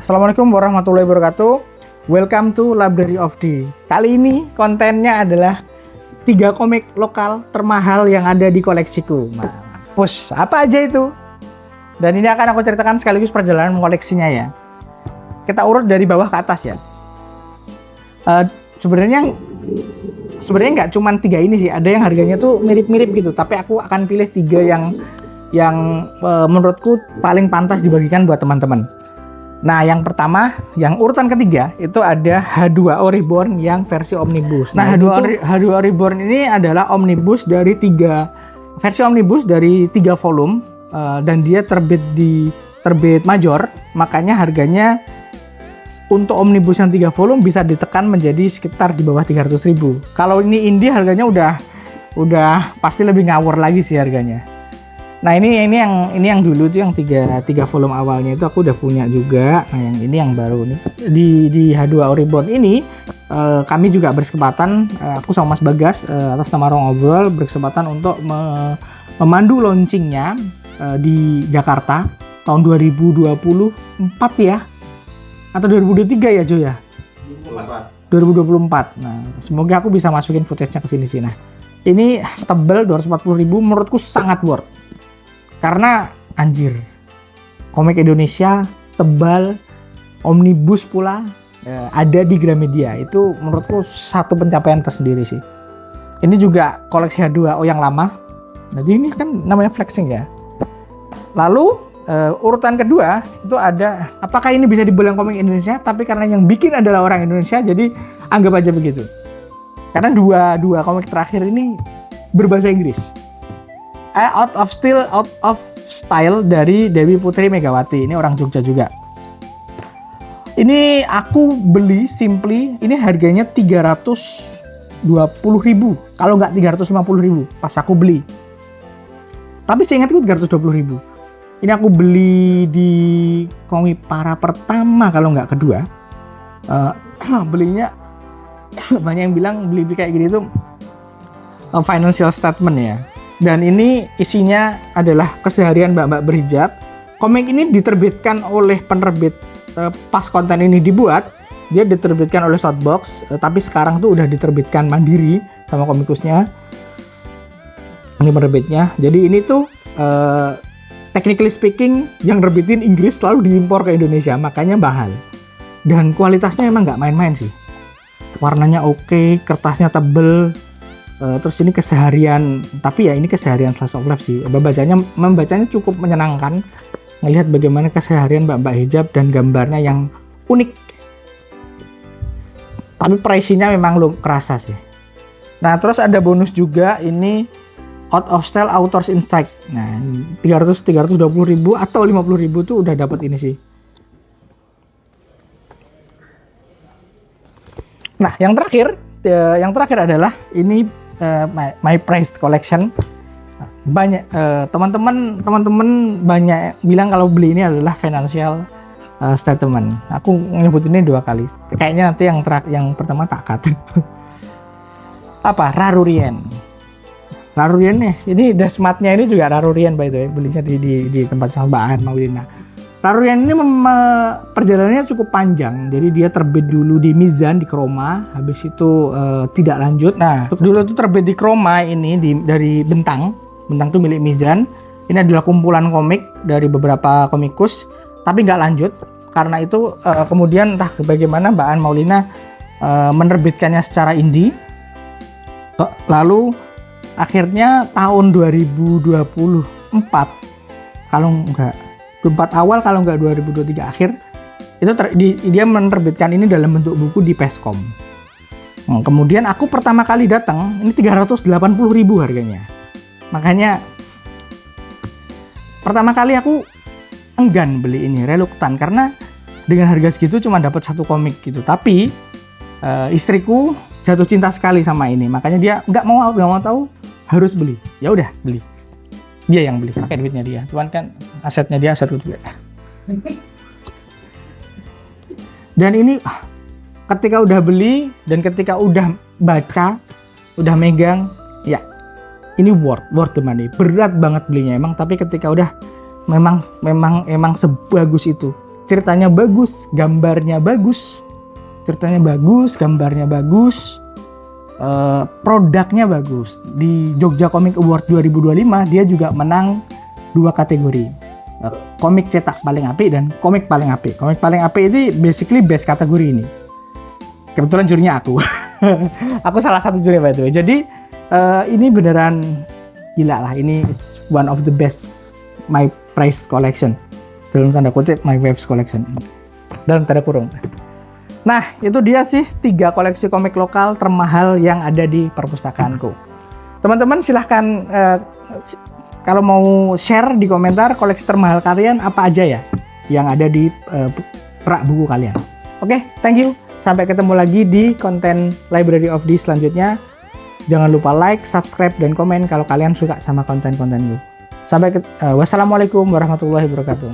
Assalamualaikum warahmatullahi wabarakatuh. Welcome to Library of D. Kali ini kontennya adalah 3 komik lokal termahal yang ada di koleksiku. Mampus, apa aja itu? Dan ini akan aku ceritakan sekaligus perjalanan koleksinya ya. Kita urut dari bawah ke atas ya. Sebenarnya nggak cuma 3 ini sih. Ada yang harganya tuh mirip-mirip gitu. Tapi aku akan pilih 3 yang menurutku paling pantas dibagikan buat teman-teman. Nah, yang pertama, yang urutan ketiga itu ada H2O Reborn yang versi omnibus. Nah, H2O Reborn ini adalah omnibus dari 3 versi omnibus dari 3 volume dan dia terbit major, makanya harganya untuk omnibus yang 3 volume bisa ditekan menjadi sekitar di bawah 300.000. Kalau ini indie harganya udah pasti lebih ngawur lagi sih harganya. Nah, ini yang dulu tuh yang 3 volume awalnya itu aku udah punya juga. Nah, yang ini yang baru nih. Di H2O Reborn ini kami juga berkesempatan, aku sama Mas Bagas atas nama Ruang Ngobrol berkesempatan untuk memandu launchingnya di Jakarta tahun 2024 ya. Atau 2023 ya, Jo ya? 2024. Nah, semoga aku bisa masukin footage-nya ke sini. Nah, ini tebel 240.000, menurutku sangat worth. Karena anjir, komik Indonesia tebal, omnibus pula, ada di Gramedia. Itu menurutku satu pencapaian tersendiri sih. Ini juga koleksi H2O yang lama. Jadi ini kan namanya flexing ya. Lalu urutan kedua itu ada, apakah ini bisa dibilang komik Indonesia? Tapi karena yang bikin adalah orang Indonesia, jadi anggap aja begitu. Karena dua komik terakhir ini berbahasa Inggris. Out of Style dari Dewi Putri Megawati. Ini orang Jogja juga. Ini aku beli simply, ini harganya 320.000. Kalau nggak 350.000 pas aku beli. Tapi seingatku 320.000. Ini aku beli di Komipara pertama kalau nggak kedua. Belinya banyak yang bilang beli kayak gini tuh financial statement ya. Dan ini isinya adalah keseharian mbak-mbak berhijab. Komik ini diterbitkan oleh penerbit pas konten ini dibuat. Dia diterbitkan oleh Shoutbox, tapi sekarang tuh udah diterbitkan mandiri sama komikusnya. Ini penerbitnya. Jadi ini tuh technically speaking yang nerbitin Inggris selalu diimpor ke Indonesia, makanya mahal. Dan kualitasnya emang nggak main-main sih. Warnanya oke, kertasnya tebel. Terus ini keseharian, tapi ya ini keseharian slice of life sih. Membacanya cukup menyenangkan, ngelihat bagaimana keseharian mbak-mbak hijab dan gambarnya yang unik. Tapi pricing-nya memang belum kerasa sih. Nah, terus ada bonus juga, ini Out of Style Authors Insight. Nah, 320.000 atau 50.000 tuh udah dapat ini sih. Nah, yang terakhir adalah ini My Price Collection. Banyak teman-teman banyak bilang kalau beli ini adalah financial statement. Aku nyebut ini 2 kali. Kayaknya nanti yang pertama tak cut. Apa? Rarurian nih. Ini Desmatnya ini juga Rarurian by the way. Belinya di tempat sama Mbak An Maulina. Rarurian ini perjalanannya cukup panjang. Jadi dia terbit dulu di Mizan di Kroma, habis itu tidak lanjut. Nah, dulu itu terbit di Kroma ini dari Bentang tuh milik Mizan. Ini adalah kumpulan komik dari beberapa komikus, tapi nggak lanjut. Karena itu kemudian entah bagaimana Mbak An Maulina menerbitkannya secara indie. Lalu akhirnya tahun 2024 kalau nggak 2024 awal kalau nggak 2023 akhir itu dia menerbitkan ini dalam bentuk buku di Peskom. Kemudian aku pertama kali datang ini 380.000 harganya. Makanya pertama kali aku enggan beli ini, reluktan karena dengan harga segitu cuma dapat 1 komik gitu. Tapi istriku jatuh cinta sekali sama ini, makanya dia nggak mau tahu harus beli. Ya udah beli. Dia yang beli, pakai duitnya dia. Cuman kan asetnya dia aset juga. Dan ini ketika udah beli dan ketika udah baca, udah megang, ya ini worth the money. Berat banget belinya emang, tapi ketika udah memang sebagus itu. ceritanya bagus, gambarnya bagus, gambarnya bagus, produknya bagus. Di Jogja Comic Award 2025 dia juga menang 2 kategori, komik cetak paling apik dan komik paling apik. Komik paling apik itu basically best kategori ini. Kebetulan jurinya aku. Aku salah satu juri by the way. Jadi ini beneran gila lah. Ini it's one of the best my prized collection. Dalam tanda kutip my waves collection. Dalam tanda kurung. Nah, itu dia sih 3 koleksi komik lokal termahal yang ada di perpustakaanku. Teman-teman silahkan kalau mau share di komentar koleksi termahal kalian apa aja ya yang ada di rak buku kalian. Oke, thank you. Sampai ketemu lagi di konten Library of D selanjutnya. Jangan lupa like, subscribe, dan komen kalau kalian suka sama konten-kontenku. Wassalamualaikum warahmatullahi wabarakatuh.